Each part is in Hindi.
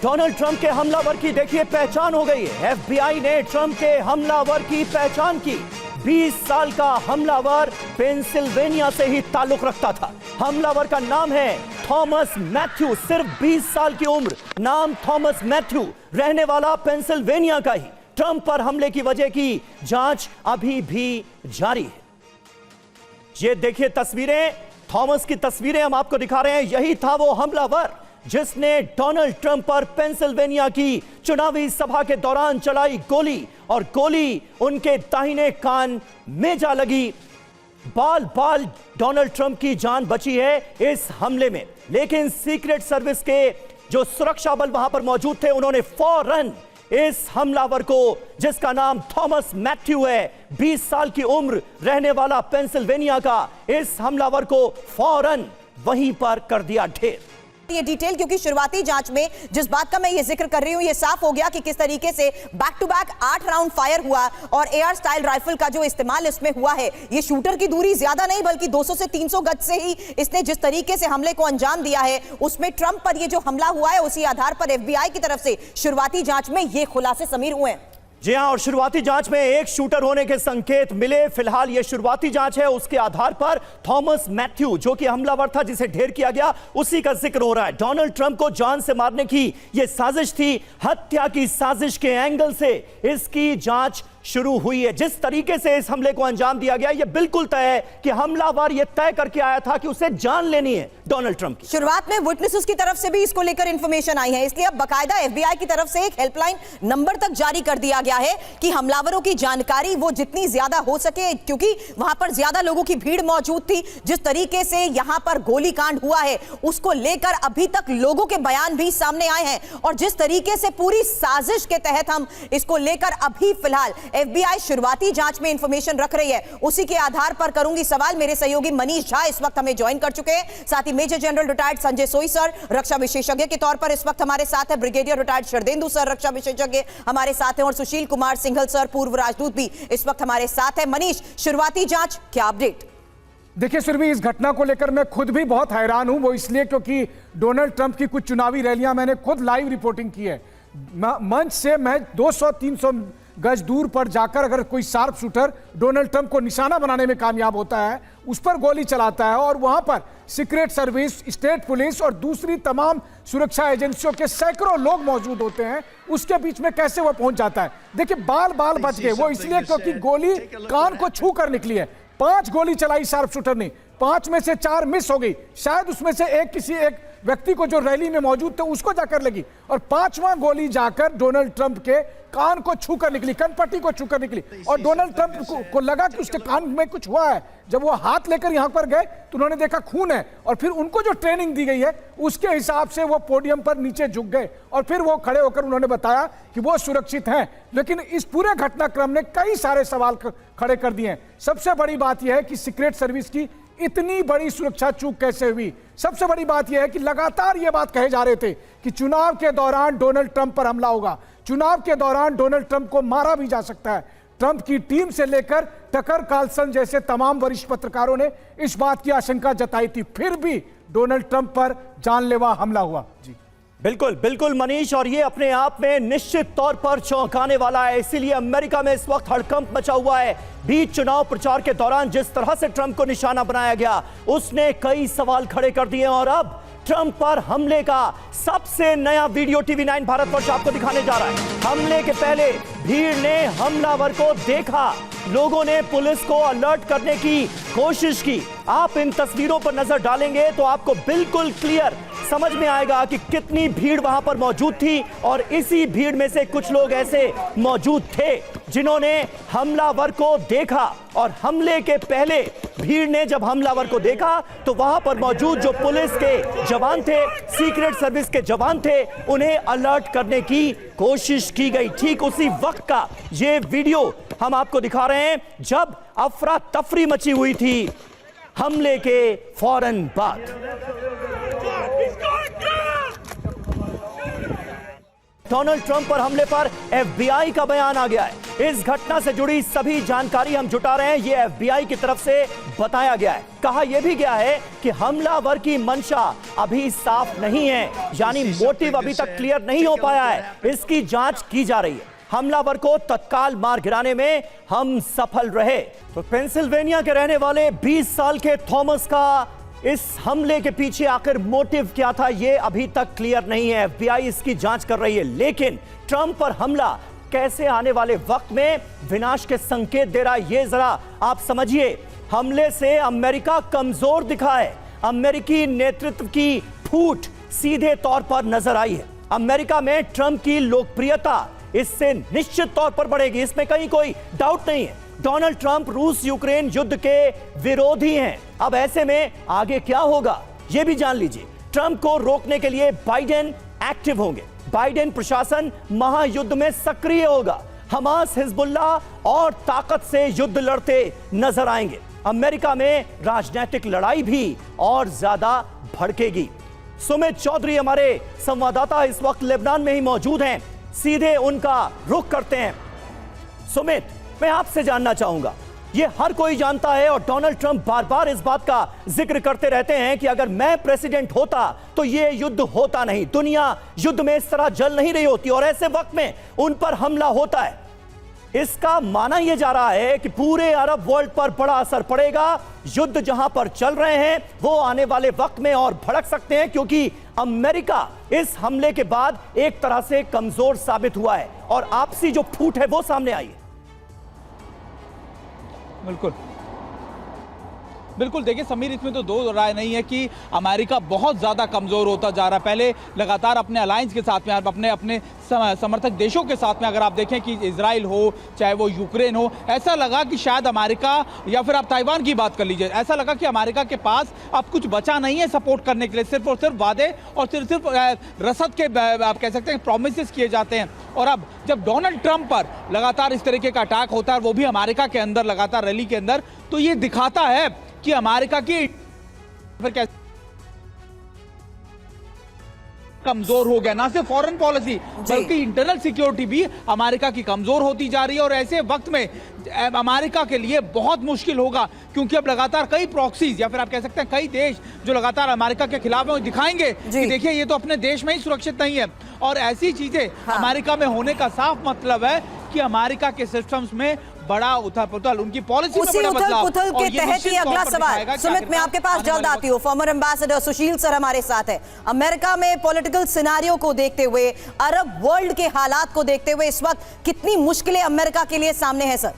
डोनाल्ड ट्रंप के हमलावर की देखिए पहचान हो गई है। एफबीआई ने ट्रंप के हमलावर की पहचान की। 20 साल का हमलावर पेंसिल्वेनिया से ही ताल्लुक रखता था। हमलावर का नाम है थॉमस मैथ्यू। सिर्फ 20 साल की उम्र, नाम थॉमस मैथ्यू, रहने वाला पेंसिल्वेनिया का ही। ट्रंप पर हमले की वजह की जांच अभी भी जारी है। ये देखिए तस्वीरें, थॉमस की तस्वीरें हम आपको दिखा रहे हैं। यही था वो हमलावर जिसने डोनाल्ड ट्रंप पर पेंसिल्वेनिया की चुनावी सभा के दौरान चलाई गोली, और गोली उनके दाहिने कान में जा लगी। बाल बाल डोनाल्ड ट्रंप की जान बची है इस हमले में, लेकिन सीक्रेट सर्विस के जो सुरक्षा बल वहां पर मौजूद थे, उन्होंने फौरन इस हमलावर को, जिसका नाम थॉमस मैथ्यू है, 20 साल की उम्र, रहने वाला पेंसिल्वेनिया का, इस हमलावर को फौरन वहीं पर कर दिया ढेर। ये डिटेल, क्योंकि शुरुआती जांच में जिस बात का मैं ये जिक्र कर रही हूं, ये साफ हो गया कि किस तरीके से back to back 8 round fire हुआ और एयर स्टाइल राइफल का जो इस्तेमाल इसमें हुआ है, ये शूटर की दूरी ज्यादा नहीं बल्कि 200 से 300 गज से ही इसने जिस तरीके से हमले को अंजाम दिया है, उसमें ट्रंप पर ये जो हमला हुआ है, उसी आधार पर एफबीआई की तरफ से शुरुआती जांच में ये खुलासे समीर हुए हैं। जी हां, और शुरुआती जांच में एक शूटर होने के संकेत मिले। फिलहाल यह शुरुआती जांच है, उसके आधार पर थॉमस मैथ्यू, जो कि हमलावर था जिसे ढेर किया गया, उसी का जिक्र हो रहा है। डोनाल्ड ट्रंप को जान से मारने की यह साजिश थी। हत्या की साजिश के एंगल से इसकी जांच शुरू हुई है। जिस तरीके से इस हमले को अंजाम दिया गया, यह बिल्कुल तय है कि हमलावर यह तय करके आया था कि उसे जान लेनी है डोनाल्ड ट्रंप की। शुरुआत में विटनेसेस की तरफ से भी इसको लेकर इंफॉर्मेशन आई है, इसलिए अब बाकायदा एफबीआई की तरफ से एक हेल्पलाइन नंबर तक जारी कर दिया गया है कि हमलावरों की जानकारी वो जितनी ज्यादा हो सके, क्योंकि वहां पर ज्यादा लोगों की भीड़ मौजूद थी। जिस तरीके से यहां पर गोलीकांड हुआ है, उसको लेकर अभी तक लोगों के बयान भी सामने आए हैं, और जिस तरीके से पूरी साजिश के तहत हम इसको लेकर अभी फिलहाल एफबीआई शुरुआती जांच में इंफॉर्मेशन रख रही है, उसी के आधार पर करूंगी सवाल। मेरे सहयोगी मनीष झा इस वक्त हमें ज्वाइन कर चुके हैं, साथ ही मेजर जनरल रिटायर्ड संजय सोई सर रक्षा विशेषज्ञ के तौर पर इस वक्त हमारे साथ है, ब्रिगेडियर रिटायर्ड शरदेंदु सर रक्षा विशेषज्ञ हमारे साथ हैं, और सुशील कुमार सिंघल सर पूर्व राजदूत भी इस वक्त हमारे साथ है। मनीष, शुरुआती जांच क्या अपडेट? देखिए सुरभि, इस घटना को लेकर मैं खुद भी बहुत हैरान हूं। वो इसलिए क्योंकि डोनाल्ड ट्रंप की कुछ चुनावी रैलियां मैंने खुद लाइव रिपोर्टिंग की है। मंच से मैं 200-300 गज दूर पर जाकर अगर कोई शार्प शूटर डोनाल्ड ट्रंप को निशाना बनाने में कामयाब होता है, उस पर गोली चलाता है, और वहां पर सीक्रेट सर्विस, स्टेट पुलिस और दूसरी तमाम सुरक्षा एजेंसियों के सैकड़ों लोग मौजूद होते हैं, उसके बीच में कैसे वो पहुंच जाता है? देखिए बाल बाल बच गए। वो इसलिए क्योंकि गोली कान को छू कर निकली है। 5 गोली चलाई शार्प शूटर ने, 5 में से 4 मिस हो गई। शायद उसमें से एक किसी एक व्यक्ति को जो रैली में मौजूद थे उसको जाकर लगी, और 5वां गोली जाकर डोनाल्ड ट्रंप के कान को छूकर निकली, कनपट्टी को छूकर निकली, और डोनाल्ड ट्रंप को लगा कि उसके कान में कुछ हुआ है। जब वो हाथ लेकर यहां पर गए तो उन्होंने देखा खून है, और फिर उनको जो ट्रेनिंग दी गई है उसके हिसाब से वो पोडियम पर नीचे झुक गए, और फिर वो खड़े होकर उन्होंने बताया कि वो सुरक्षित हैं। लेकिन इस पूरे घटनाक्रम ने कई सारे सवाल खड़े कर दिए हैं। सबसे बड़ी बात यह है कि सीक्रेट सर्विस की इतनी बड़ी सुरक्षा चूक कैसे हुई? सबसे बड़ी बात यह है कि लगातार यह बात कहे जा रहे थे कि चुनाव के दौरान डोनाल्ड ट्रंप पर हमला होगा, चुनाव के दौरान डोनाल्ड ट्रंप को मारा भी जा सकता है। ट्रंप की टीम से लेकर टकर कार्लसन जैसे तमाम वरिष्ठ पत्रकारों ने इस बात की आशंका जताई थी, फिर भी डोनाल्ड ट्रंप पर जानलेवा हमला हुआ। जी बिल्कुल बिल्कुल मनीष, और ये अपने आप में निश्चित तौर पर चौंकाने वाला है। इसीलिए अमेरिका में इस वक्त हड़कंप मचा हुआ है। बीच चुनाव प्रचार के दौरान जिस तरह से ट्रंप को निशाना बनाया गया, उसने कई सवाल खड़े कर दिए, और अब ट्रंप पर हमले का सबसे नया वीडियो TV9 भारतवर्ष आपको दिखाने जा रहा है। हमले के पहले भीड़ ने हमलावर को देखा, लोगों ने पुलिस को अलर्ट करने की कोशिश की। आप इन तस्वीरों पर नजर डालेंगे तो आपको बिल्कुल क्लियर समझ में आएगा कि कितनी भीड़ वहां पर मौजूद थी, और इसी भीड़ में से कुछ लोग ऐसे मौजूद थे जिन्होंने हमलावर को देखा। और हमले के पहले भीड़ ने जब हमलावर को देखा तो वहां पर मौजूद जो पुलिस के जवान थे, सीक्रेट सर्विस के जवान थे, उन्हें अलर्ट करने की कोशिश की गई। ठीक उसी वक्त का ये वीडियो हम आपको दिखा रहे हैं जब अफरा तफरी मची हुई थी हमले के फौरन बाद। डोनाल्ड ट्रंप पर हमले पर एफबीआई का बयान आ गया है। इस घटना से जुड़ी सभी जानकारी हम जुटा रहे हैं। यह एफबीआई की तरफ से बताया गया है। कहा यह भी गया है कि हमलावर की मंशा अभी साफ नहीं है, यानी मोटिव अभी तक क्लियर नहीं हो पाया है। इसकी जांच की जा रही है। हमलावर को तत्काल मार गिराने में हम सफल रहे। तो पेंसिल्वेनिया के रहने वाले 20 साल के थॉमस का इस हमले के पीछे आखिर मोटिव क्या था, यह अभी तक क्लियर नहीं है। एफबीआई इसकी जांच कर रही है। लेकिन ट्रंप पर हमला कैसे आने वाले वक्त में विनाश के संकेत दे रहा है, यह जरा आप समझिए। हमले से अमेरिका कमजोर दिखा है। अमेरिकी नेतृत्व की फूट सीधे तौर पर नजर आई है। अमेरिका में ट्रंप की लोकप्रियता इससे निश्चित तौर पर बढ़ेगी, इसमें कहीं कोई डाउट नहीं है। डोनाल्ड ट्रंप रूस यूक्रेन युद्ध के विरोधी हैं। अब ऐसे में आगे क्या होगा यह भी जान लीजिए। ट्रंप को रोकने के लिए बाइडेन एक्टिव होंगे। बाइडेन प्रशासन महायुद्ध में सक्रिय होगा। हमास हिजबुल्लाह और ताकत से युद्ध लड़ते नजर आएंगे। अमेरिका में राजनीतिक लड़ाई भी और ज्यादा भड़केगी। सुमित चौधरी हमारे संवाददाता इस वक्त लेबनान में ही मौजूद हैं। सीधे उनका रुख करते हैं। सुमित, मैं आपसे जानना चाहूंगा, यह हर कोई जानता है और डोनाल्ड ट्रंप बार बार इस बात का जिक्र करते रहते हैं कि अगर मैं प्रेसिडेंट होता तो यह युद्ध होता नहीं, दुनिया युद्ध में इस तरह जल नहीं रही होती, और ऐसे वक्त में उन पर हमला होता है। इसका माना यह जा रहा है कि पूरे अरब वर्ल्ड पर बड़ा असर पड़ेगा। युद्ध जहां पर चल रहे हैं वो आने वाले वक्त में और भड़क सकते हैं, क्योंकि अमेरिका इस हमले के बाद एक तरह से कमजोर साबित हुआ है और आपसी जो फूट है वो सामने आई है। बिल्कुल बिल्कुल, देखिए समीर, इसमें तो दो राय नहीं है कि अमेरिका बहुत ज़्यादा कमज़ोर होता जा रहा है। पहले लगातार अपने अलायंस के साथ में, अपने समर्थक देशों के साथ में, अगर आप देखें कि इजराइल हो चाहे वो यूक्रेन हो, ऐसा लगा कि शायद अमेरिका, या फिर आप ताइवान की बात कर लीजिए, ऐसा लगा कि अमेरिका के पास अब कुछ बचा नहीं है सपोर्ट करने के लिए। सिर्फ और सिर्फ वादे और सिर्फ रसद के, आप कह सकते हैं, प्रोमिस किए जाते हैं। और अब जब डोनाल्ड ट्रंप पर लगातार इस तरीके का अटैक होता है, वो भी अमेरिका के अंदर, लगातार रैली के अंदर, तो ये दिखाता है कि अमेरिका की फिर कैसे कमजोर हो गया। ना सिर्फ फॉरेन पॉलिसी बल्कि इंटरनल सिक्योरिटी भी अमेरिका की कमजोर होती जा रही है। और ऐसे वक्त में अमेरिका के लिए बहुत मुश्किल होगा, क्योंकि अब लगातार कई प्रॉक्सीज, या फिर आप कह सकते हैं कई देश जो लगातार अमेरिका के खिलाफ है, वो दिखाएंगे कि देखिए ये तो अपने देश में ही सुरक्षित नहीं है। और ऐसी चीजें अमेरिका में होने का साफ मतलब है कि अमेरिका के सिस्टम्स में बड़ा उथल-पुथल, उनकी पॉलिसी में बड़ा बदलाव। उथल के तहत ही अगला सवाल, सुमित, मैं आपके पास जल्द आती हूँ। फॉर्मर एम्बेसडर सुशील सर हमारे साथ है। अमेरिका में पॉलिटिकल सिनेरियो को देखते हुए, अरब वर्ल्ड के हालात को देखते हुए, इस वक्त कितनी मुश्किलें अमेरिका के लिए सामने है सर?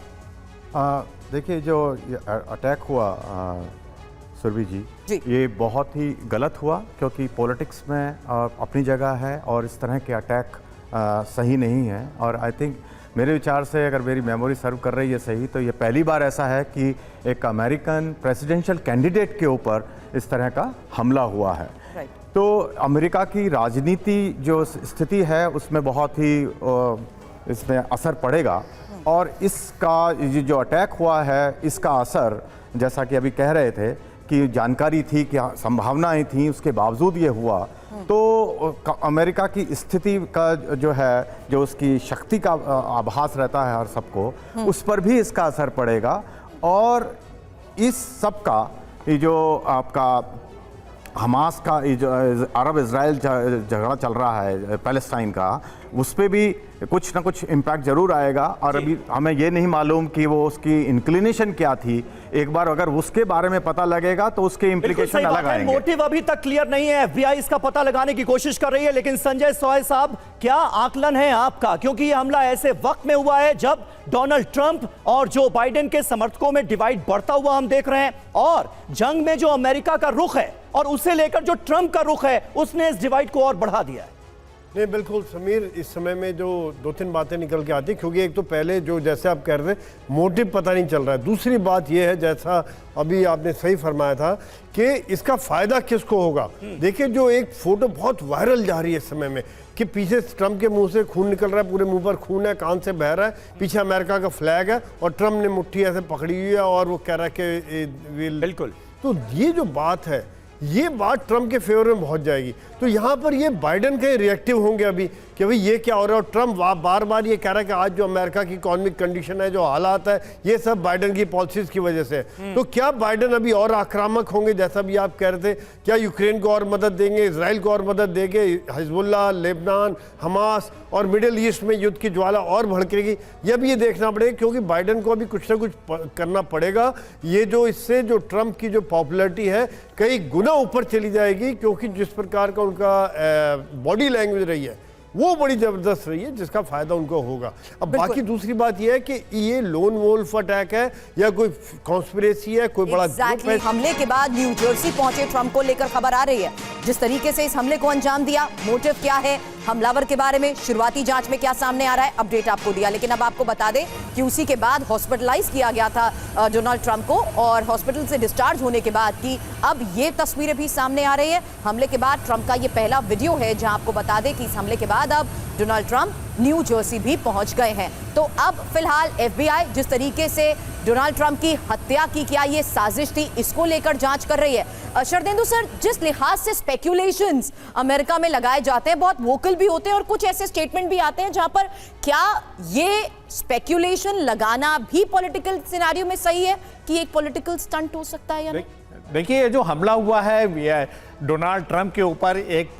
देखिए, जो अटैक हुआ सुरभि जी, ये बहुत ही गलत हुआ, क्योंकि पॉलिटिक्स में अपनी जगह है और इस तरह के अटैक सही नहीं है। और आई थिंक मेरे विचार से, अगर मेरी मेमोरी सर्व कर रही है सही, तो ये पहली बार ऐसा है कि एक अमेरिकन प्रेसिडेंशियल कैंडिडेट के ऊपर इस तरह का हमला हुआ है। तो अमेरिका की राजनीति जो स्थिति है उसमें बहुत ही इसमें असर पड़ेगा। और इसका जो अटैक हुआ है, इसका असर, जैसा कि अभी कह रहे थे कि जानकारी थी, कि संभावनाएं थी, उसके बावजूद ये हुआ, तो अमेरिका की स्थिति का जो है, जो उसकी शक्ति का आभास रहता है हर सबको, उस पर भी इसका असर पड़ेगा। और इस सब का ये जो आपका हमास का जो अरब इजराइल झगड़ा चल रहा है पैलेस्टाइन का, उस पर भी कुछ ना कुछ इम्पैक्ट जरूर आएगा। और अभी हमें ये नहीं मालूम कि वो उसकी इंक्लिनेशन क्या थी। एक बार अगर उसके बारे में पता लगेगा तो उसके इम्प्लीकेशन अलग आएंगे। मोटिव अभी तक क्लियर नहीं है। एफबीआई इसका पता लगाने की कोशिश कर रही है। लेकिन संजय सॉय साहब, क्या आकलन है आपका? क्योंकि यह हमला ऐसे वक्त में हुआ है जब डोनाल्ड ट्रंप और जो बाइडेन के समर्थकों में डिवाइड बढ़ता हुआ हम देख रहे हैं, और जंग में जो अमेरिका का रुख है और उसे लेकर जो ट्रंप का रुख है, उसने इस डिवाइड को और बढ़ा दिया है। नहीं, बिल्कुल समीर, इस समय में जो दो तीन बातें निकल के आती, क्योंकि एक तो पहले जो जैसे आप कह रहे थे मोटिव पता नहीं चल रहा है। दूसरी बात यह है, जैसा अभी आपने सही फरमाया था, कि इसका फायदा किसको होगा। देखिए, जो एक फोटो बहुत वायरल जा रही है इस समय में, कि पीछे ट्रंप के मुंह से खून निकल रहा है, पूरे मुंह पर खून है, कान से बह रहा है, पीछे अमेरिका का फ्लैग है और ट्रंप ने मुट्ठी ऐसे पकड़ी हुई है और वो कह रहा है कि बिल्कुल। तो ये जो बात है, ये बात ट्रंप के फेवर में पहुंच जाएगी। तो यहाँ पर ये बाइडेन के रिएक्टिव होंगे अभी कि भाई ये क्या हो रहा है, और ट्रंप बार बार ये कह रहा है कि आज जो अमेरिका की इकोनॉमिक कंडीशन है, जो हालात है, ये सब बाइडेन की पॉलिसीज की वजह से। तो क्या बाइडेन अभी और आक्रामक होंगे, जैसा भी आप कह रहे थे? क्या यूक्रेन को और मदद देंगे, इसराइल को और मदद देंगे, हिजबुल्लाह, लेबनान, हमास और मिडिल ईस्ट में युद्ध की ज्वाला और भड़केगी? ये भी ये देखना पड़ेगा, क्योंकि बाइडेन को अभी कुछ ना कुछ करना पड़ेगा। ये जो इससे जो ट्रंप की जो पॉपुलैरिटी है कई गुना ऊपर चली जाएगी, क्योंकि जिस प्रकार का उनका बॉडी लैंग्वेज रही है वो बड़ी जबरदस्त रही है, जिसका फायदा उनको होगा। अब बाकी दूसरी बात यह है कि ये लोन वोल्फ अटैक है या कोई कॉन्स्पिरेसी है, कोई बड़ा ग्रुप है। हमले के बाद न्यू जर्सी पहुंचे ट्रंप को लेकर खबर आ रही है, जिस तरीके से इस हमले को अंजाम दिया, मोटिव क्या है, हमलावर के बारे में शुरुआती जांच में क्या सामने आ रहा है, अपडेट आपको दिया। लेकिन अब आपको बता दें कि उसी के बाद हॉस्पिटलाइज किया गया था डोनाल्ड ट्रंप को, और हॉस्पिटल से डिस्चार्ज होने के बाद की अब ये तस्वीरें भी सामने आ रही है। हमले के बाद ट्रंप का ये पहला वीडियो है जहां आपको बता दें कि इस हमले के बाद अब डोनाल्ड ट्रंप न्यू जर्सी भी पहुंच गए हैं। तो अब फिलहाल एफबीआई जिस तरीके से डोनाल्ड ट्रंप की हत्या की, क्या ये साजिश थी, इसको लेकर जांच कर रही है। शरदेंदु सर, जिस लिहाज से स्पेक्यूलेशंस अमेरिका में लगाए जाते हैं, बहुत वोकल भी होते हैं और कुछ ऐसे स्टेटमेंट भी आते हैं जहां पर क्या ये स्पेक्यूलेशन लगाना भी पॉलिटिकल सिनेरियो में सही है कि एक पॉलिटिकल स्टंट हो सकता है या नहीं? देखिए, ये जो हमला हुआ है डोनाल्ड ट्रंप के ऊपर एक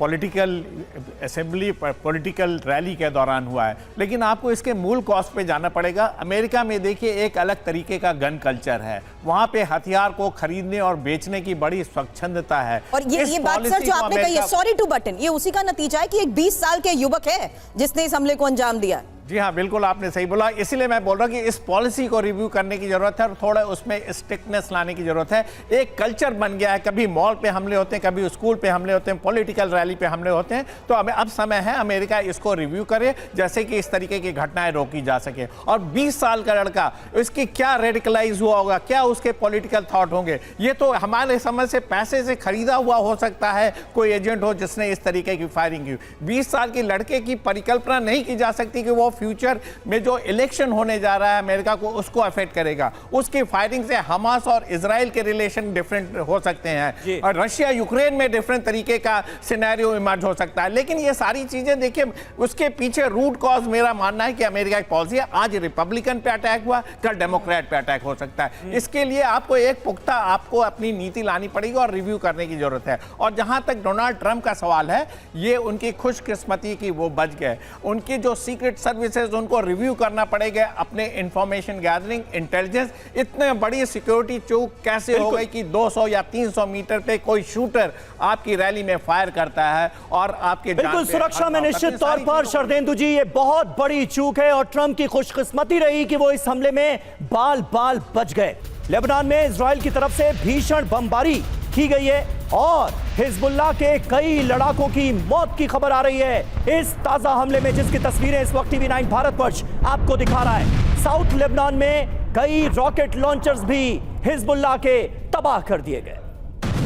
पॉलिटिकल रैली के दौरान हुआ है, लेकिन आपको इसके मूल कॉज पे जाना पड़ेगा। अमेरिका में देखिए एक अलग तरीके का गन कल्चर है, वहां पे हथियार को खरीदने और बेचने की बड़ी स्वच्छंदता है। और ये बात सर जो आपने कही है, सॉरी टू बटन, ये उसी का नतीजा है कि एक 20 साल के युवक है जिसने इस हमले को अंजाम दिया। जी हाँ, बिल्कुल आपने सही बोला। इसीलिए मैं बोल रहा हूँ कि इस पॉलिसी को रिव्यू करने की जरूरत है और थोड़ा उसमें स्ट्रिक्टनेस लाने की जरूरत है। एक कल्चर बन गया है, कभी मॉल पे हमले होते हैं, कभी स्कूल पे हमले होते हैं, पॉलिटिकल रैली पे हमले होते हैं। तो अब समय है अमेरिका इसको रिव्यू करे, जैसे कि इस तरीके की घटनाएं रोकी जा सके। और 20 साल का लड़का, इसकी क्या रेडिकलाइज हुआ होगा, क्या उसके पॉलिटिकल थॉट होंगे, ये तो हमारे समझ से पैसे से खरीदा हुआ हो सकता है कोई एजेंट हो जिसने इस तरीके की फायरिंग की। 20 साल की लड़के की परिकल्पना नहीं की जा सकती कि वो फ्यूचर में जो इलेक्शन होने जा रहा है अमेरिका को, उसको अफेक्ट करेगा। उसकी फायरिंग से हमास और इजराइल के रिलेशन डिफरेंट हो सकते हैं और रशिया यूक्रेन में डिफरेंट तरीके का सिनेरियो इमर्ज हो सकता है। लेकिन ये सारी चीजें देखिए, उसके पीछे रूट कॉज मेरा मानना है कि अमेरिका की पॉलिसी है। आज रिपब्लिकन पे अटैक हुआ, कल डेमोक्रेट पे अटैक हो सकता है। इसके लिए आपको एक पुख्ता आपको अपनी नीति लानी पड़ेगी और रिव्यू करने की जरूरत है। और जहां तक डोनाल्ड ट्रंप का सवाल है, ये उनकी खुशकिस्मती की वो बच गए। उनकी जो सीक्रेट सर्विसेज, उनको रिव्यू करना पड़ेगा अपने इंफॉर्मेशन गैदरिंग, इंटेलिजेंस। इतने बड़ी सिक्योरिटी चूक कैसे हो गई कि 200 या 300 मीटर पे कोई शूटर आपकी रैली में फायर करता है और आपके बिल्कुल सुरक्षा में निश्चित तौर पर शरदेंदु जी ये बहुत बड़ी चूक है और ट्रंप की खुशकिस्मती रही कि वो इस हमले में बाल बाल बच गए। लेबनान में इजराइल की तरफ से भीषण बमबारी की गई है और हिजबुल्लाह के कई लड़ाकों की मौत की खबर आ रही है इस ताजा हमले में, जिसकी तस्वीरें इस वक्त टीवी 9 भारतवर्ष आपको दिखा रहा है। साउथ लेबनान में कई रॉकेट लॉन्चर्स भी हिजबुल्लाह के तबाह कर दिए गए।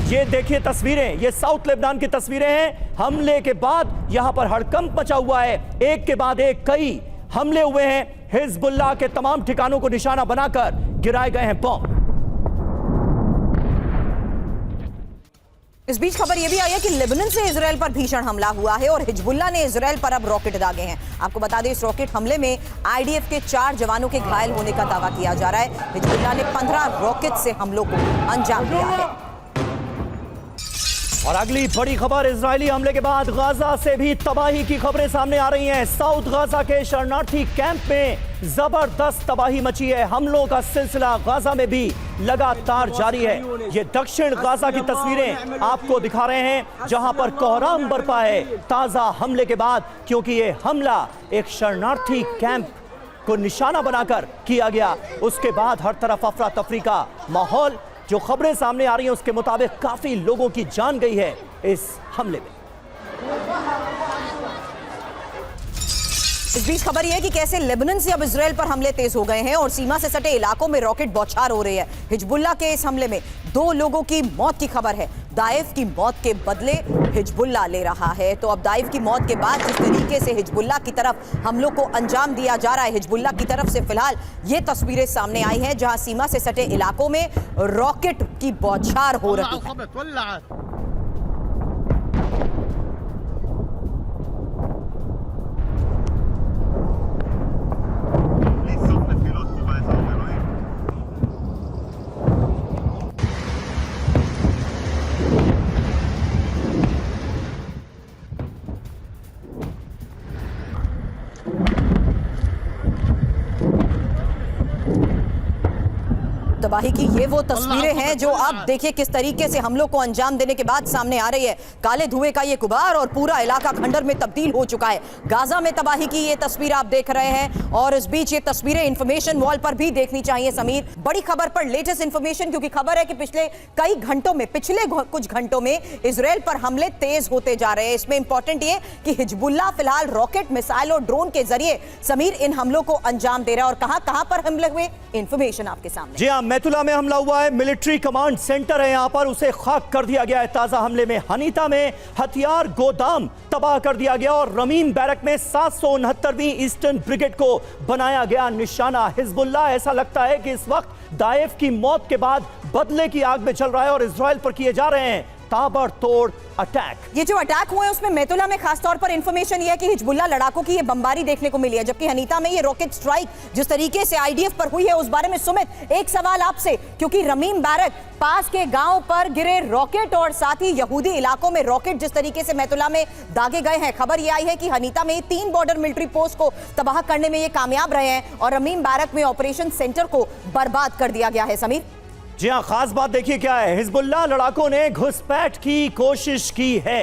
ये देखिए तस्वीरें, ये साउथ लेबनान की तस्वीरें हैं। हमले के बाद यहां पर हड़कंप मचा हुआ है, एक के बाद एक कई हमले हुए हैं। हिजबुल्लाह के तमाम ठिकानों को निशाना बनाकर गिराए गए हैं बम। इस बीच खबर यह भी आई है कि लेबनान से इजराइल पर भीषण हमला हुआ है और हिजबुल्लाह ने इजराइल पर अब रॉकेट दागे हैं। आपको बता दें, इस रॉकेट हमले में आईडीएफ के 4 जवानों के घायल होने का दावा किया जा रहा है। हिजबुल्लाह ने 15 रॉकेट से हमलों को अंजाम दिया है। और अगली बड़ी खबर, इजरायली हमले के बाद गाजा से भी तबाही की खबरें सामने आ रही हैं। साउथ गाजा के शरणार्थी कैंप में जबरदस्त तबाही मची है। हमलों का सिलसिला गाजा में भी लगातार जारी है। ये दक्षिण गाजा की तस्वीरें आपको दिखा रहे हैं जहां पर कोहराम बरपा है ताजा हमले के बाद, क्योंकि ये हमला एक शरणार्थी कैंप को निशाना बनाकर किया गया। उसके बाद हर तरफ अफरा तफरी का माहौल। जो खबरें सामने आ रही हैं उसके मुताबिक काफी लोगों की जान गई है इस हमले में। इस बीच खबर यह है कि कैसे लेबनान से अब इजराइल पर हमले तेज हो गए हैं और सीमा से सटे इलाकों में रॉकेट बौछार हो रही है। हिजबुल्लाह के इस हमले में 2 लोगों की मौत की खबर है। दाइफ की मौत के बदले हिजबुल्लाह ले रहा है। तो अब दाइफ की मौत के बाद जिस तरीके से हिजबुल्लाह की तरफ हमलों को अंजाम दिया जा रहा है, हिजबुल्लाह की तरफ से फिलहाल ये तस्वीरें सामने आई हैं जहां सीमा से सटे इलाकों में रॉकेट की बौछार हो रही है। तबाही की ये वो तस्वीरें हैं जो अब देखिए किस तरीके से हमलों को अंजाम देने के बाद सामने आ रही है। काले धुएं का ये गुबार और पूरा इलाका खंडर में तब्दील हो चुका है। गाजा में तबाही की ये तस्वीर आप देख रहे हैं और इस बीच ये तस्वीरें इंफॉर्मेशन वॉल पर भी देखनी चाहिए। समीर, बड़ी खबर पर लेटेस्ट इंफॉर्मेशन, क्योंकि खबर है कि पिछले कुछ घंटों में इजराइल पर हमले तेज होते जा रहे हैं। इसमें इंपॉर्टेंट ये कि हिजबुल्लाह फिलहाल रॉकेट, मिसाइल और ड्रोन के जरिए समीर इन हमलों को अंजाम दे रहा है। और कहां पर हमले हुए, इंफॉर्मेशन आपके सामने। जी हां, मैतुला में हमला हुआ है। मिलिट्री कमांड सेंटर है यहां पर, उसे खाक कर दिया गया है ताजा हमले में। हनीता में हथियार गोदाम तबाह कर दिया गया और रमीन बैरक में 769वीं ईस्टर्न ब्रिगेड को बनाया गया निशाना। हिजबुल्लाह ऐसा लगता है कि इस वक्त दाइफ की मौत के बाद बदले की आग में चल रहा है और इजराइल पर किए जा रहे हैं ताबड़तोड़ अटैक। ये जो अटैक हुए हैं उसमें मैतुला में खासतौर पर इंफॉर्मेशन ये है कि हिजबुल्लाह लड़ाकों की ये बमबारी देखने को मिली है, जबकि हनीता में ये रॉकेट स्ट्राइक जिस तरीके से आईडीएफ पर हुई है उस बारे में सुमित एक सवाल आपसे, क्योंकि रमीम बैरक पास के गांव पर गिरे रॉकेट और साथ ही यहूदी इलाकों में रॉकेट जिस तरीके से मैतुला में दागे गए हैं, खबर यह आई है कि हनीता में 3 बॉर्डर मिलिट्री पोस्ट को तबाह करने में ये कामयाब रहे हैं और रमीम बैरक में ऑपरेशन सेंटर को बर्बाद कर दिया गया है। समीर जी हां, खास बात देखिए क्या है, हिजबुल्लाह लड़ाकों ने घुसपैठ की कोशिश की है।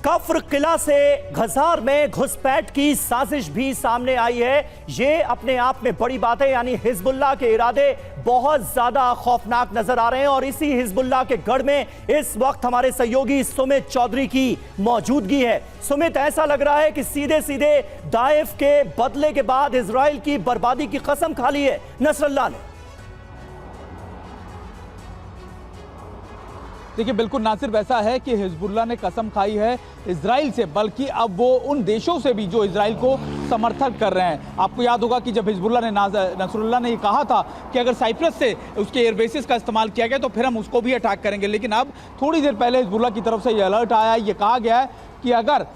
कफ्र किला से गजार में घुसपैठ की साजिश भी सामने आई है। ये अपने आप में बड़ी बात है, यानी हिजबुल्लाह के इरादे बहुत ज्यादा खौफनाक नजर आ रहे हैं। और इसी हिजबुल्लाह के गढ़ में इस वक्त हमारे सहयोगी सुमित चौधरी की मौजूदगी है। सुमित, ऐसा लग रहा है कि सीधे सीधे दाइफ के बदले के बाद इजराइल की बर्बादी की कसम खा ली है नसरल्लाह ने। देखिए, बिल्कुल ना सिर्फ ऐसा है कि हिजबुल्लाह ने कसम खाई है इजराइल से, बल्कि अब वो उन देशों से भी जो इजराइल को समर्थन कर रहे हैं। आपको याद होगा कि जब हिजबुल्लाह ने नसरुल्लाह ने ये कहा था कि अगर साइप्रस से उसके एयरबेसिस का इस्तेमाल किया गया तो फिर हम उसको भी अटैक करेंगे, लेकिन अब थोड़ी देर पहले हिजबुल्लाह की तरफ से ये अलर्ट आया है। ये कहा गया है कि अगर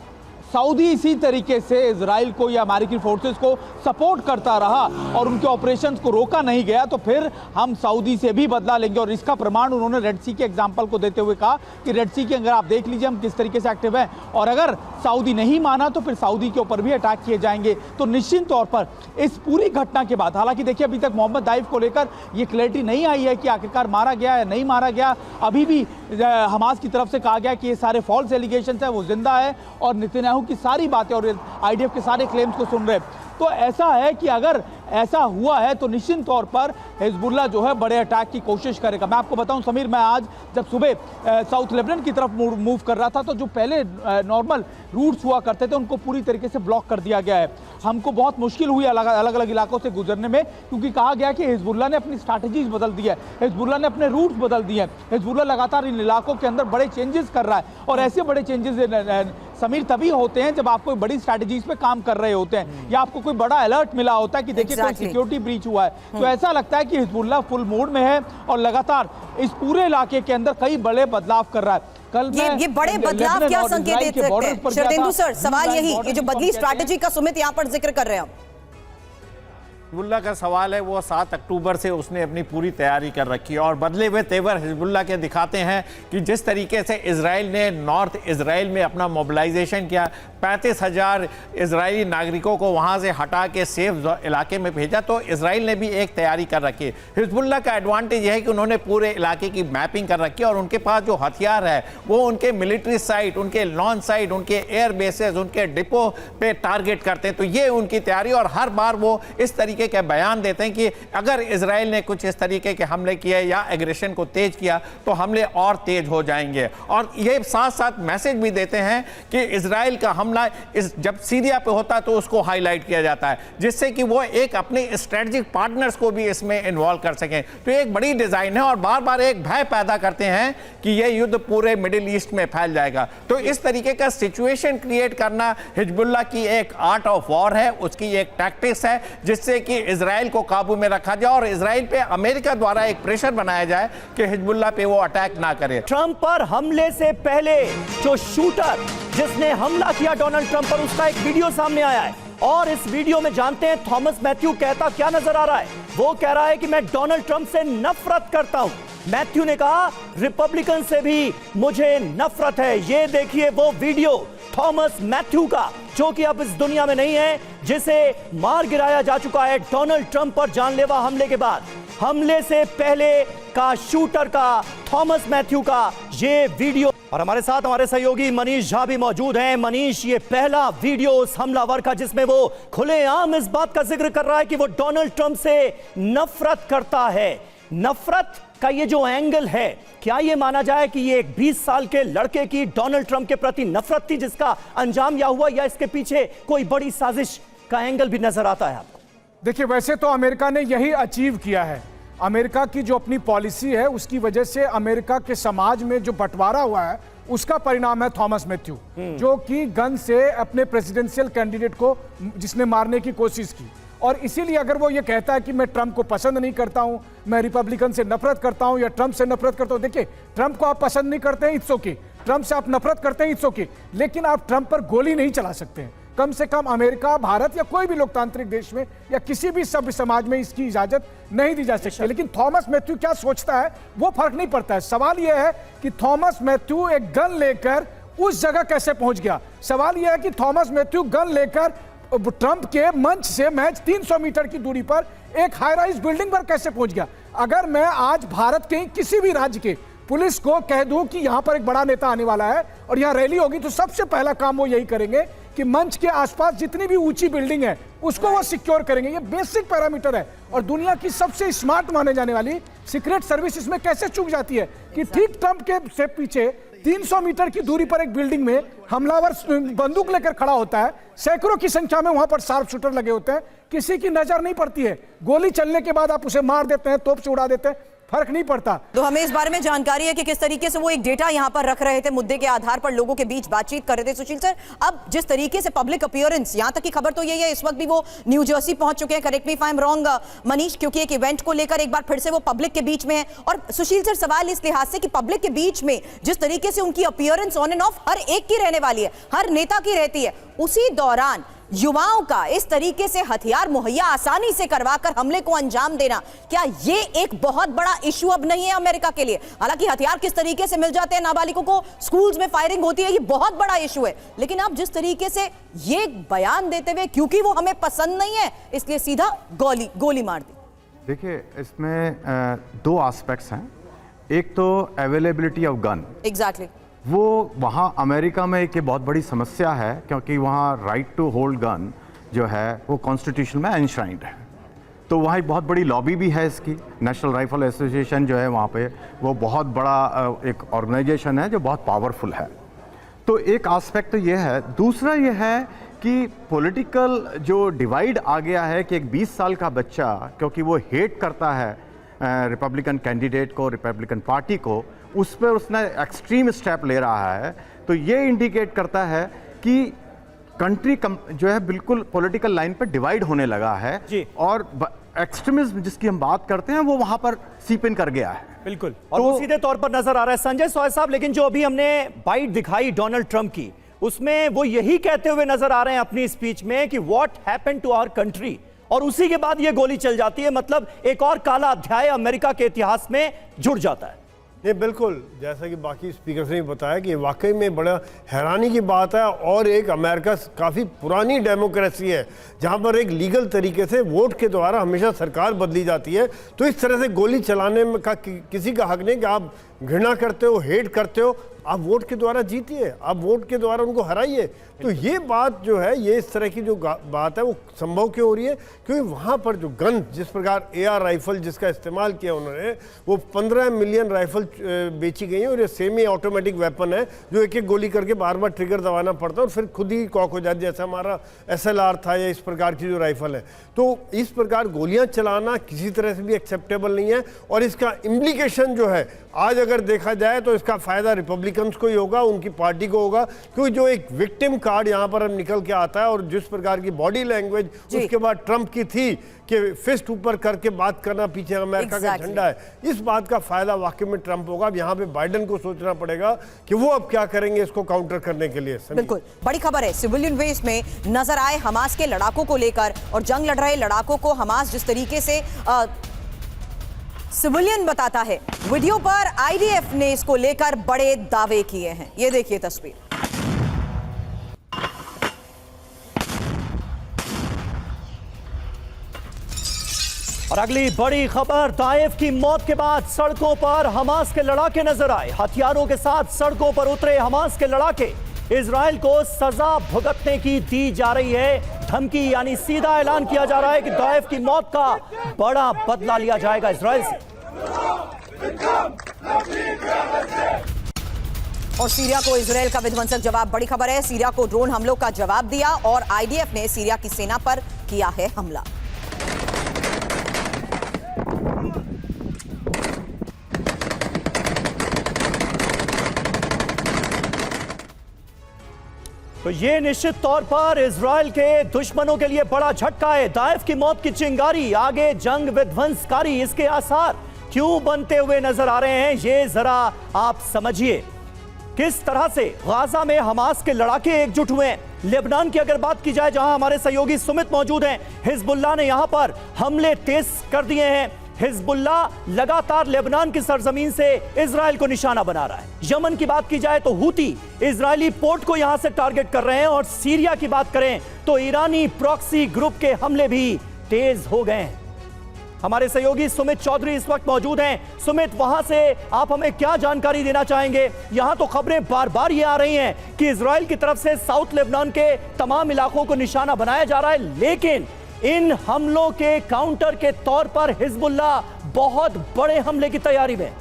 सऊदी इसी तरीके से इजराइल को या अमेरिकी फोर्सेस को सपोर्ट करता रहा और उनके ऑपरेशंस को रोका नहीं गया तो फिर हम सऊदी से भी बदला लेंगे। और इसका प्रमाण उन्होंने रेड सी के एग्जांपल को देते हुए कहा कि रेड सी के अगर आप देख लीजिए हम किस तरीके से एक्टिव हैं और अगर सऊदी नहीं माना तो फिर सऊदी के ऊपर भी अटैक किए जाएंगे। तो निश्चित तौर पर इस पूरी घटना के बाद, हालांकि देखिए अभी तक मोहम्मद दाइफ को लेकर ये क्लैरिटी नहीं आई है कि आखिरकार मारा गया या नहीं मारा गया। अभी भी हमास की तरफ से कहा गया कि ये सारे फॉल्स एलिगेशंस है, वो जिंदा है और नेतन्याहू की सारी बातें और आईडीएफ के सारे क्लेम्स को सुन रहे। तो ऐसा है कि अगर ऐसा हुआ है तो निश्चित तौर पर हिजबुल्लाह जो है बड़े अटैक की कोशिश करेगा। मैं आपको बताऊं समीर, मैं आज जब सुबह साउथ लेबनान की तरफ मूव कर रहा था तो जो पहले नॉर्मल रूट्स हुआ करते थे उनको पूरी तरीके से ब्लॉक कर दिया गया है। हमको बहुत मुश्किल हुई अलग अलग इलाकों से गुजरने में, क्योंकि कहा गया कि हिजबुल्लाह ने अपनी स्ट्रैटेजीज बदल दी है, हिजबुल्लाह ने अपने रूट्स बदल दिए हैं। हिजबुल्लाह लगातार इन इलाकों के अंदर बड़े चेंजेस कर रहा है और ऐसे बड़े चेंजेस समीर तभी होते हैं जब आप कोई बड़ी स्ट्रैटेजीज पे काम कर रहे होते हैं या आपको कोई बड़ा अलर्ट मिला होता है कि देखिए कोई सिक्योरिटी ब्रीच हुआ है। तो ऐसा लगता है कि हिजबुल्लाह फुल मोड में है और लगातार इस पूरे इलाके के अंदर कई बड़े बदलाव कर रहा है। कल ये बड़े बदलाव क्या संकेत देते हैं शरदेंदु सर? सवाल यही, ये जो बदली स्ट्रैटेजी का सुमित यहाँ पर जिक्र कर रहे हैं हिजबुल्लाह का सवाल है, वो 7 अक्टूबर से उसने अपनी पूरी तैयारी कर रखी है और बदले हुए तेवर हिजबुल्लाह के दिखाते हैं कि जिस तरीके से इजराइल ने नॉर्थ इजराइल में अपना मोबिलाइजेशन किया, 35,000 इजरायली नागरिकों को वहाँ से हटा के सेफ इलाके में भेजा, तो इजराइल ने भी एक तैयारी कर रखी है। हिजबुल्लाह का एडवांटेज यह है कि उन्होंने पूरे इलाके की मैपिंग कर रखी है और उनके पास जो हथियार है वो उनके मिलिट्री साइट, उनके लॉन्च साइट, उनके एयर बेसेस, उनके डिपो पे टारगेट करते हैं। तो ये उनकी तैयारी, और हर बार वो इस तरीके के बयान देते हैं कि अगर इजराइल ने कुछ इस तरीके के हमले किए या एग्रेशन को तेज किया तो हमले और तेज हो जाएंगे। और ये साथ साथ मैसेज भी देते हैं कि इजराइल का हमला जब सीरिया पे होता है तो उसको हाईलाइट किया जाता है, जिससे कि वो एक अपने स्ट्रेटेजिक पार्टनर्स को भी इसमें इन्वॉल्व कर सकें। तो एक बड़ी डिजाइन है और बार बार एक भय पैदा करते हैं कि यह युद्ध पूरे मिडिल ईस्ट में फैल जाएगा। तो इस तरीके का सिचुएशन क्रिएट करना हिजबुल्लाह की एक आर्ट ऑफ वॉर है, उसकी एक टैक्टिक्स है, जिससे कि इजराइल को काबू में रखा जाए और इजराइल पे अमेरिका द्वारा एक प्रेशर बनाया जाए कि हिजबुल्लाह पे वो अटैक ना करे। ट्रंप पर हमले से पहले जो शूटर जिसने हमला किया डोनाल्ड ट्रंप पर, उसका एक वीडियो सामने आया है और इस वीडियो में जानते हैं थॉमस मैथ्यू कहता क्या नजर आ रहा है। वो कह रहा है कि मैं डोनाल्ड ट्रंप से नफरत करता हूं। मैथ्यू ने कहा रिपब्लिकन से भी मुझे नफरत है। ये देखिए वो वीडियो थॉमस मैथ्यू का, जो कि अब इस दुनिया में नहीं है, जिसे मार गिराया जा चुका है डोनाल्ड ट्रंप पर जानलेवा हमले के बाद। हमले से पहले का शूटर का, थॉमस मैथ्यू का ये वीडियो। और हमारे साथ हमारे सहयोगी मनीष झा भी मौजूद हैं। मनीष, ये पहला वीडियो उस हमलावर का जिसमें वो खुलेआम इस बात का जिक्र कर रहा है कि वो डोनाल्ड ट्रंप से नफरत करता है। नफरत का ये जो एंगल है, क्या ये माना जाए कि ये एक 20 साल के लड़के की डोनाल्ड ट्रंप के प्रति नफरत थी जिसका अंजाम यह हुआ, या इसके पीछे कोई बड़ी साजिश का एंगल भी नजर आता है आपको? देखिए, वैसे तो अमेरिका ने यही अचीव किया है। अमेरिका की जो अपनी पॉलिसी है उसकी वजह से अमेरिका के समाज में जो बंटवारा हुआ है उसका परिणाम है थॉमस मैथ्यू, जो कि गन से अपने प्रेसिडेंशियल कैंडिडेट को जिसने मारने की कोशिश की। और इसीलिए अगर वो ये कहता है कि मैं ट्रंप को पसंद नहीं करता हूं, मैं रिपब्लिकन से नफरत करता हूं या ट्रंप से नफरत करता हूं, देखिए, ट्रंप को आप पसंद नहीं करते हैं, इट्स ओके। ट्रंप से आप नफरत करते हैं, इट्स ओके, लेकिन आप ट्रंप पर गोली नहीं चला सकते हैं। कम से कम अमेरिका, भारत या कोई भी लोकतांत्रिक देश में या किसी भी सभ्य समाज में इसकी इजाजत नहीं दी जा सकती। लेकिन थॉमस मैथ्यू क्या सोचता है वो फर्क नहीं पड़ता है। सवाल यह है कि थॉमस मैथ्यू एक गन लेकर उस जगह कैसे पहुंच गया। सवाल यह है कि थॉमस मैथ्यू गन लेकर ट्रंप के मंच से महज 300 मीटर की दूरी पर एक हाई राइज बिल्डिंग पर कैसे पहुंच गया। अगर मैं आज भारत के किसी भी राज्य के पुलिस को कह दूं कि यहां पर एक बड़ा नेता आने वाला है और यहां रैली होगी, तो सबसे पहला काम वो यही करेंगे कि मंच के आसपास जितनी भी ऊंची बिल्डिंग है उसको वो सिक्योर करेंगे। ये बेसिक पैरामीटर है। और दुनिया की सबसे स्मार्ट माने जाने वाली सीक्रेट सर्विस इसमें कैसे चूक जाती है कि ठीक ट्रंप के से पीछे 300 मीटर की दूरी पर एक बिल्डिंग में हमलावर बंदूक लेकर खड़ा होता है, सैकड़ों की संख्या में वहां पर शार्प शूटर लगे होते हैं, किसी की नजर नहीं पड़ती है। गोली चलने के बाद आप उसे मार देते हैं, तोप से उड़ा देते हैं, फर्क नहीं पड़ता। तो हमें इस बारे में जानकारी है कि किस तरीके से वो एक डेटा यहां पर रख रहे थे, मुद्दे के आधार पर लोगों के बीच बातचीत कर रहे थे। सुशील सर, अब जिस तरीके से पब्लिक अपीयरेंस, यहां तक की खबर तो यही है इस वक्त भी वो न्यू जर्सी पहुंच चुके हैं, correct me if I am wrong Manish, क्योंकि एक इवेंट को लेकर एक बार फिर से वो पब्लिक के बीच में है। और सुशील सर, सवाल इस लिहाज से कि पब्लिक के बीच में जिस तरीके से उनकी appearance on end of her एक की रहने वाली है, हर नेता की रहती है, उसी दौरान युवाओं का इस तरीके से हथियार मुहैया आसानी से करवाकर हमले को अंजाम देना, क्या ये एक बहुत बड़ा इशू अब नहीं है अमेरिका के लिए? हालांकि हथियार किस तरीके से मिल जाते हैं नाबालिगों को, स्कूल्स में फायरिंग होती है, ये बहुत बड़ा इशू है, लेकिन आप जिस तरीके से ये बयान देते हुए क्योंकि वो हमें पसंद नहीं है इसलिए सीधा गोली मार दी। देखिए, इसमें दो एस्पेक्ट्स हैं। एक तो अवेलेबिलिटी ऑफ गन, एग्जैक्टली, वो वहाँ अमेरिका में एक बहुत बड़ी समस्या है, क्योंकि वहाँ राइट टू होल्ड गन जो है वो कॉन्स्टिट्यूशन में एनश्राइंड है। तो वहाँ एक बहुत बड़ी लॉबी भी है इसकी। नेशनल राइफल एसोसिएशन जो है वहाँ पे, वो बहुत बड़ा एक ऑर्गेनाइजेशन है जो बहुत पावरफुल है। तो एक एस्पेक्ट तो ये है। दूसरा ये है कि पॉलिटिकल जो डिवाइड आ गया है कि एक 20 साल का बच्चा, क्योंकि वो हेट करता है रिपब्लिकन कैंडिडेट को, रिपब्लिकन पार्टी को, उस पर उसने एक्सट्रीम स्टेप ले रहा है, तो ये इंडिकेट करता है कि कंट्री जो है बिल्कुल पॉलिटिकल लाइन पर डिवाइड होने लगा है जी। और एक्सट्रीमिज्म जिसकी हम बात करते हैं वो वहां पर सीप इन कर गया है। बिल्कुल, और वो सीधे तौर पर नजर आ रहा है संजय सोय साहब। लेकिन जो अभी हमने बाइट दिखाई डोनाल्ड ट्रंप की, उसमें वो यही कहते हुए नजर आ रहे हैं अपनी स्पीच में कि what happened to our country, और उसी के बाद ये गोली चल जाती है। मतलब एक और काला अध्याय अमेरिका के इतिहास में जुड़ जाता है। ये बिल्कुल, जैसा कि बाकी स्पीकर्स ने बताया कि वाकई में बड़ा हैरानी की बात है। और एक अमेरिका काफ़ी पुरानी डेमोक्रेसी है जहाँ पर एक लीगल तरीके से वोट के द्वारा हमेशा सरकार बदली जाती है। तो इस तरह से गोली चलाने में का किसी का हक नहीं कि आप घृणा करते हो, हेट करते हो, आप वोट के द्वारा जीतिए, आप वोट के द्वारा उनको हराइए। तो ये बात जो है, ये इस तरह की जो बात है वो संभव क्यों हो रही है? क्योंकि वहाँ पर जो गन, जिस प्रकार AR राइफल जिसका इस्तेमाल किया उन्होंने, वो 15 मिलियन राइफल बेची गई है। और ये सेमी ऑटोमेटिक वेपन है जो एक एक गोली करके बार बार ट्रिगर दबाना पड़ता है और फिर खुद ही कॉक हो जाती है, जैसा हमारा SLR था या इस प्रकार की जो राइफल है। तो इस प्रकार गोलियाँ चलाना किसी तरह से भी एक्सेप्टेबल नहीं है। और इसका इम्प्लीकेशन जो है, आज अगर देखा जाए तो इसका फायदा रिपब्लिकन्स को ही होगा, उनकी पार्टी को होगा, क्योंकि जो एक विक्टिम कार्ड यहाँ पर अब निकल के आता है और जिस प्रकार की बॉडी लैंग्वेज उसके बाद ट्रंप की थी कि फिस्ट ऊपर करके बात करना, पीछे अमेरिका का झंडा है, इस बात का फायदा वाकई में ट्रंप होगा। अब यहाँ पे बाइडेन को सोचना पड़ेगा कि वो अब क्या करेंगे इसको काउंटर करने के लिए। बिल्कुल, बड़ी खबर है, सिविलियन बेस में नजर आए हमास के लड़ाकों को लेकर, और जंग लड़ रहे लड़ाकों को हमास जिस तरीके से सिविलियन बताता है, वीडियो पर IDF ने इसको लेकर बड़े दावे किए हैं। ये देखिए तस्वीर। और अगली बड़ी खबर, ताइफ की मौत के बाद सड़कों पर हमास के लड़ाके नजर आए। हथियारों के साथ सड़कों पर उतरे हमास के लड़ाके। इजराइल को सजा भुगतने की दी जा रही है धमकी, यानी सीधा ऐलान किया जा रहा है कि ताइफ की मौत का बड़ा बदला लिया जाएगा इजराइल से। और सीरिया को इजराइल का विध्वंसक जवाब। बड़ी खबर है, सीरिया को ड्रोन हमलों का जवाब दिया और आईडीएफ ने सीरिया की सेना पर किया है हमला। तो ये निश्चित तौर पर इजराइल के दुश्मनों के लिए बड़ा झटका है। ताइफ की मौत की चिंगारी, आगे जंग विध्वंसकारी, इसके आसार क्यों बनते हुए नजर आ रहे हैं, ये जरा आप समझिए। किस तरह से गाजा में हमास के लड़ाके एकजुट हुए हैं। लेबनान की अगर बात की जाए, जहां हमारे सहयोगी सुमित मौजूद हैं, हिजबुल्लाह ने यहां पर हमले तेज कर दिए हैं। हिजबुल्लाह लगातार लेबनान की सरजमीन से इजराइल को निशाना बना रहा है। यमन की बात की जाए तो हूती इजरायली पोर्ट को यहां से टारगेट कर रहे हैं। और सीरिया की बात करें तो ईरानी प्रॉक्सी ग्रुप के हमले भी तेज हो गए हैं। हमारे सहयोगी सुमित चौधरी इस वक्त मौजूद हैं। सुमित, वहां से आप हमें क्या जानकारी देना चाहेंगे? यहां तो खबरें बार बार ये आ रही हैं कि इजराइल की तरफ से साउथ लेबनान के तमाम इलाकों को निशाना बनाया जा रहा है, लेकिन इन हमलों के काउंटर के तौर पर हिजबुल्लाह बहुत बड़े हमले की तैयारी में।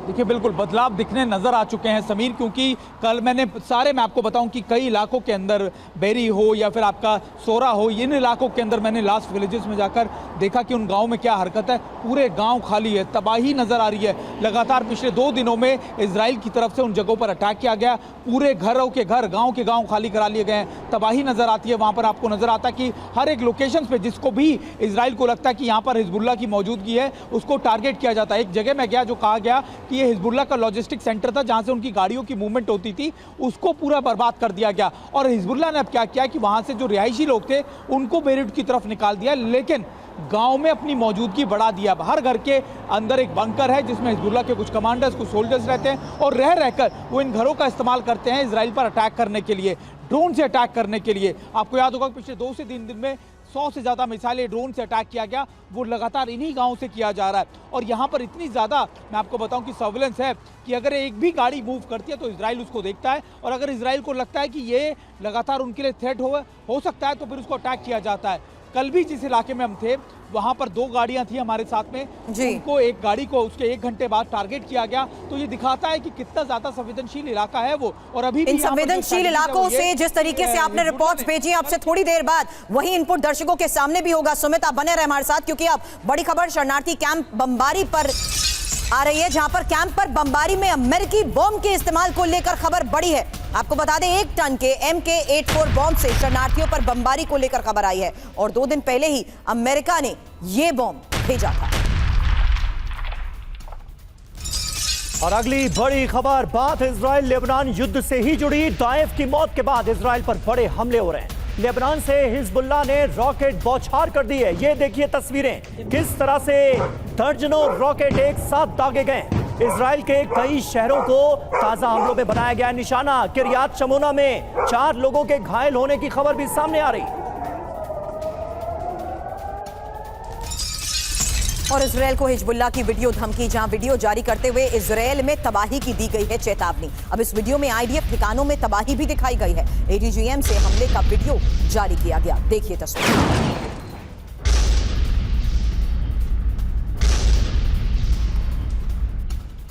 देखिए, बिल्कुल बदलाव दिखने नजर आ चुके हैं समीर, क्योंकि कल मैं आपको बताऊं कि कई इलाकों के अंदर, बेरी हो या फिर आपका सोरा हो, इन इलाकों के अंदर मैंने लास्ट विलेजेस में जाकर देखा कि उन गांव में क्या हरकत है। पूरे गांव खाली है, तबाही नजर आ रही है। लगातार पिछले 2 दिनों में इजराइल की तरफ से उन जगहों पर अटैक किया गया। पूरे घरों के घर, गाँव के गाँव खाली करा लिए गए हैं। तबाही नजर आती है। वहाँ पर आपको नजर आता है कि हर एक लोकेशन पे जिसको भी इजराइल को लगता है कि यहाँ पर हिजबुल्लाह की मौजूदगी है, उसको टारगेट किया जाता है। एक जगह में गया जो कहा गया कि ये हिजबुल्लाह का लॉजिस्टिक सेंटर था, जहां से उनकी गाड़ियों की मूवमेंट होती थी, उसको पूरा बर्बाद कर दिया गया। और हिजबुल्लाह ने अब क्या किया कि वहां से जो रिहायशी लोग थे उनको बेरूट की तरफ निकाल दिया, लेकिन गांव में अपनी मौजूदगी बढ़ा दिया। हर घर के अंदर एक बंकर है जिसमें हिजबुल्लाह के कुछ कमांडर्स, कुछ सोल्जर्स रहते हैं और रह रहकर वो इन घरों का इस्तेमाल करते हैं इजराइल पर अटैक करने के लिए, ड्रोन से अटैक करने के लिए। आपको याद होगा पिछले 2 से 3 दिन में 100 से ज़्यादा मिसाइलें ड्रोन से अटैक किया गया। वो लगातार इन्हीं गांवों से किया जा रहा है। और यहाँ पर इतनी ज़्यादा, मैं आपको बताऊं कि सर्विलेंस है कि अगर एक भी गाड़ी मूव करती है तो इजराइल उसको देखता है, और अगर इजराइल को लगता है कि ये लगातार उनके लिए थ्रेट हो सकता है तो फिर उसको अटैक किया जाता है। कल भी जिस इलाके में हम थे वहां पर 2 गाड़ियां थी हमारे साथ में, उनको एक गाड़ी को उसके 1 घंटे बाद टारगेट किया गया। तो ये दिखाता है कि कितना ज्यादा संवेदनशील इलाका है वो। और अभी इन संवेदनशील इलाकों से जिस तरीके से आपने रिपोर्ट्स भेजी, आपसे थोड़ी देर बाद वही इनपुट दर्शकों के सामने भी होगा। सुमित, आप बने रहे हमारे साथ, क्योंकि अब बड़ी खबर शरणार्थी कैंप बमबारी पर आ रही है, जहां पर कैंप पर बमबारी में अमेरिकी बॉम्ब के इस्तेमाल को लेकर खबर बड़ी है। आपको बता दें, 1 टन के MK-84 बॉम्ब से शरणार्थियों पर बमबारी को लेकर खबर आई है, और 2 दिन पहले ही अमेरिका ने यह बॉम्ब भेजा था। और अगली बड़ी खबर, बात इजराइल लेबनान युद्ध से ही जुड़ी। ताइफ की मौत के बाद इजराइल पर बड़े हमले हो रहे हैं। लेबनान से हिजबुल्लाह ने रॉकेट बौछार कर दी है। ये देखिए तस्वीरें, किस तरह से दर्जनों रॉकेट एक साथ दागे गए। इजराइल के कई शहरों को ताजा हमलों में बनाया गया निशाना। किरियात शमोना में 4 लोगों के घायल होने की खबर भी सामने आ रही। और इजराइल को हिजबुल्लाह की वीडियो धमकी, जहां वीडियो जारी करते हुए इजराइल में तबाही की दी गई है चेतावनी। अब इस वीडियो में आईडीएफ ठिकानों में तबाही भी दिखाई गई है। ADGM से हमले का वीडियो जारी किया गया, देखिए तस्वीर।